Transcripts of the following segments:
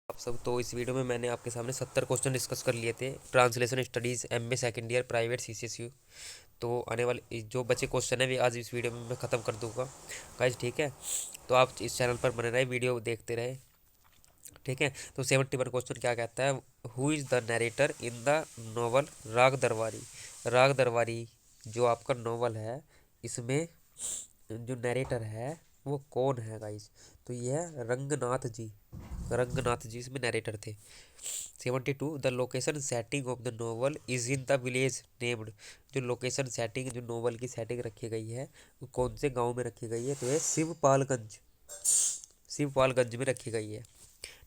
आप सब। तो इस वीडियो में मैंने आपके सामने 70 क्वेश्चन डिस्कस कर लिए थे translation studies MA second year private CCSU. तो आने वाले जो बचे क्वेश्चन है वे आज इस वीडियो में मैं ख़त्म कर दूंगा गाइस, ठीक है। तो आप इस चैनल पर बने रहे, वीडियो देखते रहे, ठीक है। तो 71 क्वेश्चन क्या कहता है, who is the narrator in the novel राग दरबारी। राग दरबारी जो आपका नॉवल है, इसमें जो नरेटर है वो कौन है गाइस। तो ये है रंगनाथ जी। रंगनाथ जी इसमें नरेटर थे। 72 the location setting of the novel is in the village named. जो लोकेशन सेटिंग, जो नोवेल की सेटिंग रखी गई है वो कौन से गांव में रखी गई है, तो ये शिवपालगंज, शिवपालगंज में रखी गई है,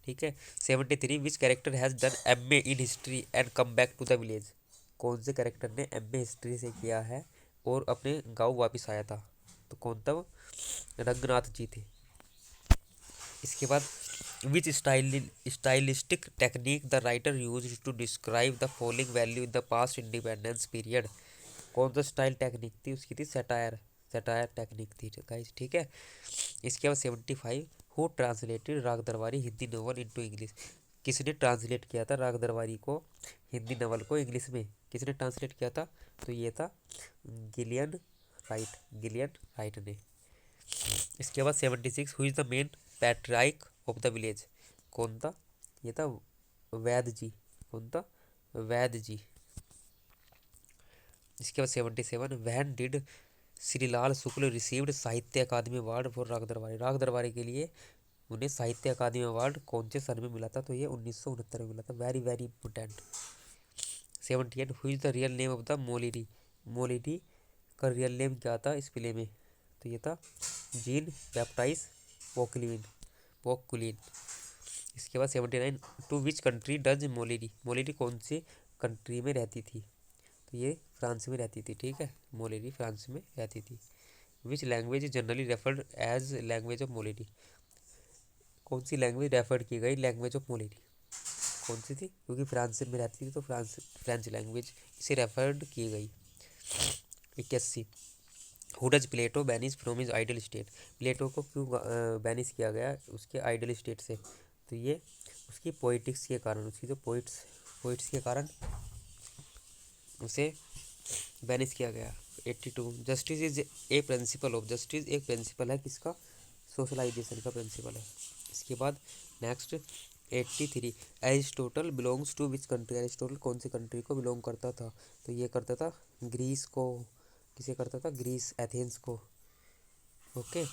ठीक है। 73 which character has done MA in history and come back to the village. कौन से कैरेक्टर ने एमए हिस्ट्री से किया है और अपने गांव वापस आया था, तो कौन था वो, रंगनाथ जी थे। इसके बाद which stylistic technique the writer use to describe the following value in the past independence period. कौन सा स्टाइल टेक्निक थी उसकी, थी सटायर, सटायर टेक्निक थी गाइस, ठीक है। इसके बाद 75 who translated Raag Darbari Hindi novel into English. किसने ट्रांसलेट किया था राग दरबारी को, हिंदी नॉवल को इंग्लिश में किसने ट्रांसलेट किया था, तो ये था गिलियन राइट, गिलियन राइट ने। इसके बाद 76 who is the main patriarch of the village. कौन था, ये था वैद जी। कौन था, वैद जी। इसके बाद 77 when did Shrilal Shukla received साहित्य अकादमी अवार्ड फॉर राग दरबारी। राग दरबारी के लिए उन्हें साहित्य अकादमी अवार्ड कौन से सन में मिला था, तो ये 1969 में मिला था। Very very important. 78 who is the real name of the Moliere. Moliere का रियल नेम क्या था इस प्ले में, तो ये था जीन बैप्टाइज वोकलिन, वोकुलिन। इसके बाद 79 टू विच कंट्री डज मोलिनी। मोलिनी कौन सी कंट्री में रहती थी, तो ये फ्रांस में रहती थी, ठीक है। मोलिनी फ्रांस में रहती थी। Which language generally referred as language of Moliere. कौन सी लैंग्वेज रेफर्ड की गई लैंग्वेज ऑफ मोलिनी, कौन सी थी, क्योंकि फ्रांस में रहती थी तो फ्रेंच लैंग्वेज इसे रेफर्ड की गई। 81 who does Plato banish from his ideal state. Plato को क्यों बैनिश किया गया उसके आइडल स्टेट से, तो ये उसकी पोइटिक्स के कारण, उसकी जो पोइट्स के कारण उसे बैनिश किया गया। 82 justice is a principle of, justice एक प्रिंसिपल है किसका, सोशलाइजेशन का प्रिंसिपल है। इसके बाद next 83 Aristotle belongs to which country. Aristotle कौन सी कंट्री को बिलोंग करता था, तो ये करता था ग्रीस को। किसे करता था, ग्रीस, एथेंस को, okay.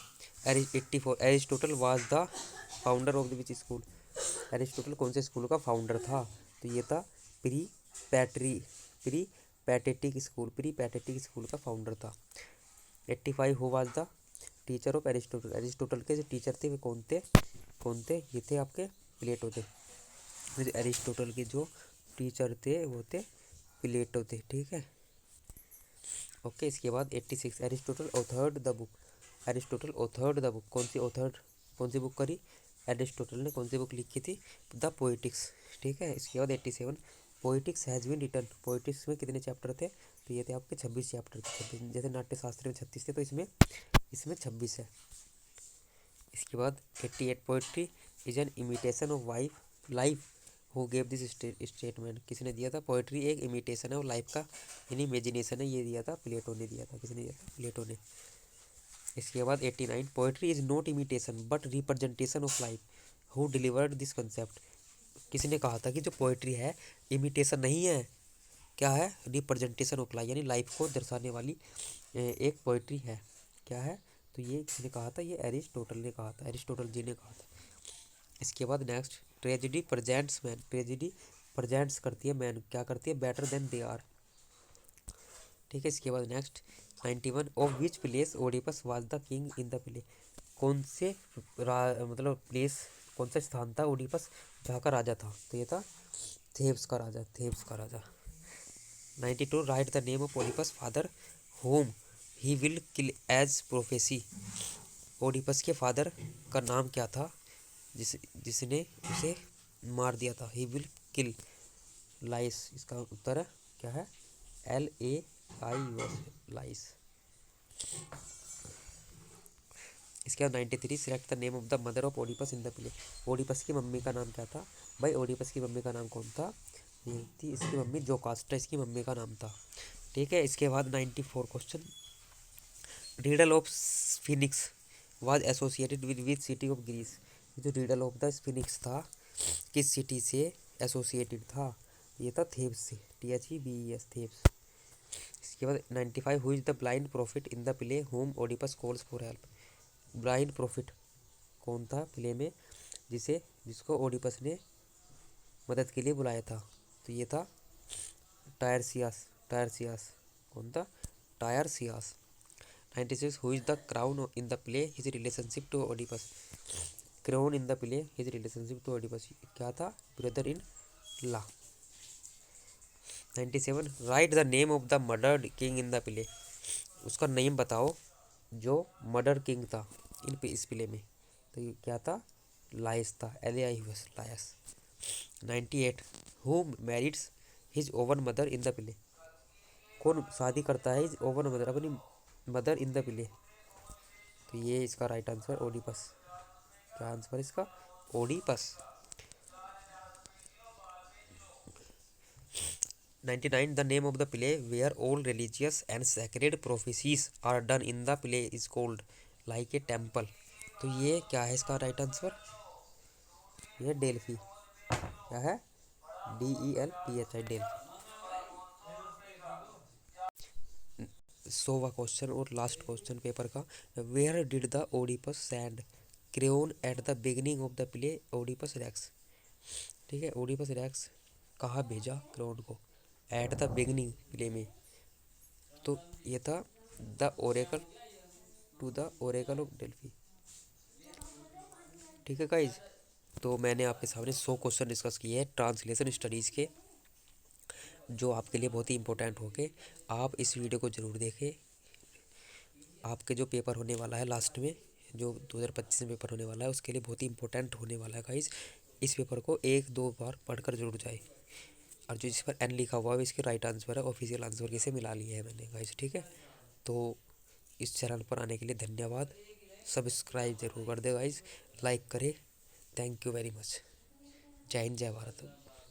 84 Aristotle was the founder of the which school. Aristotle कौन से स्कूल का फाउंडर था, तो ये था प्री पैट्री peripatetic school, peripatetic school का फाउंडर था। 85 who was the teacher of Aristotle. Aristotle के जो टीचर थे वे कौन थे, कौन थे, ये थे आपके प्लेटो थे। फिर एरिस्टोटल के जो टीचर थे वो थे प्लेटो थे, ठीक है, ओके। इसके बाद 86 Aristotle authored the book. Aristotle authored the book, कौन सी ऑथर्ड, कौन सी बुक करी, एरिस्टोटल ने कौन सी बुक लिखी थी, द पोइटिक्स, ठीक है। इसके बाद 87 poetics has been written. Poetics में कितने चैप्टर थे, तो ये थे आपके 26 चैप्टर थे। 26 जैसे नाट्य शास्त्र में 36 थे, तो इसमें इसमें 26 है। इसके बाद 88 poetry is an imitation of wife life who gave this statement. किसने दिया था, पोइट्री एक इमिटेशन है और लाइफ का यानी इमेजिनेशन है, ये दिया था प्लेटो ने दिया था। किसने दिया था, प्लेटो ने। इसके बाद 89 poetry is not imitation but representation of life who delivered this concept. किसने कहा था कि जो पोइट्री है इमिटेशन नहीं है, क्या है, रिप्रेजेंटेशन ऑफ लाइफ, यानी लाइफ को दर्शाने वाली एक पोइट्री है, क्या है, तो ये किसने कहा था, ये एरिस्टोटल ने कहा था, एरिस्टोटल जी ने कहा था। इसके बाद next tragedy presents man. Tragedy presents करती है मैन, क्या करती है, बेटर देन दे आर, ठीक है। इसके बाद next 91 of which place Oedipus was the king in the play. कौन से मतलब प्लेस, कौन सा स्थान था ओडिपस जहाँ का राजा था, तो ये था थेब्स का राजा, थेब्स का राजा। 92 write the name of Oedipus father whom he will kill as prophecy. Oedipus के फादर का नाम क्या था जिसने उसे मार दिया था, ही विल किल, लाइस, इसका उत्तर है क्या है, LAIS, लाइस। इसके बाद 93 select the name of the mother of Oedipus in the play. Oedipus की मम्मी का नाम क्या था भाई? ओडिपस की मम्मी का नाम कौन था? ये थी इसकी मम्मी जोकास्टा, इसकी मम्मी का नाम था। ठीक है, इसके बाद 94 question, riddle of phoenix was associated with city of Greece. जो रिडल ऑफ द फिनिक्स था किस सिटी से एसोसिएटेड था? ये था थेब्स से, THEBES, थेब्स। इसके बाद 95 who is the blind profit in the play home Oedipus calls for help. Blind profit कौन था प्ले में जिसको ओडिपस ने मदद के लिए बुलाया था? तो ये था टायरसियास। टायरसियास कौन था? Tiresias. 96 who is the Creon in the play his relationship to Oedipus. Creon in the play his relationship to Oedipus क्या था? Brother in law. 97 write the name of the murdered king in the play. उसका name बताओ जो murder king था इस play में। तो ये क्या था? लायस था, LAIUS, Laius. 98 who marrieds his own mother in the play. कौन शादी करता है हिज ओवन मदर, अपनी मदर इन द प्ले? तो ये इसका राइट आंसर ओडिपस। क्या आंसर इसका? Oedipus. 99 the name of the play where all religious and sacred prophecies are done in the play is called like a temple. तो ये क्या है इसका राइट आंसर? ये डेल्फी। क्या है? DELPHI, Delphi. 100वां क्वेश्चन और लास्ट क्वेश्चन पेपर का, where did the Oedipus send Creon at the beginning of the play Oedipus Rex. ठीक है, ओडिपस रेक्स कहाँ भेजा क्रेओन को एट द बिगिनिंग प्ले में? तो ये था the oracle to the oracle of Delphi. ठीक है गाइज, तो मैंने आपके सामने 100 क्वेश्चन डिस्कस किए हैं ट्रांसलेशन स्टडीज़ के, जो आपके लिए बहुत ही इंपॉर्टेंट होंगे। आप इस वीडियो को ज़रूर देखें। आपके जो पेपर होने वाला है लास्ट में, जो 2025 में पेपर होने वाला है, उसके लिए बहुत ही इंपॉर्टेंट होने वाला है गाइज। इस पेपर को 1-2 बार पढ़कर जरूर जाए। और जो जिस पर N लिखा हुआ है इसके राइट आंसर है, ऑफिशियल आंसर के से मिला लिए है मैंने गाइज। ठीक है, तो इस चैनल पर आने के लिए धन्यवाद। सब्सक्राइब जरूर कर दे गाइज, लाइक करें। Thank you very much. जय हिंद, जय भारत।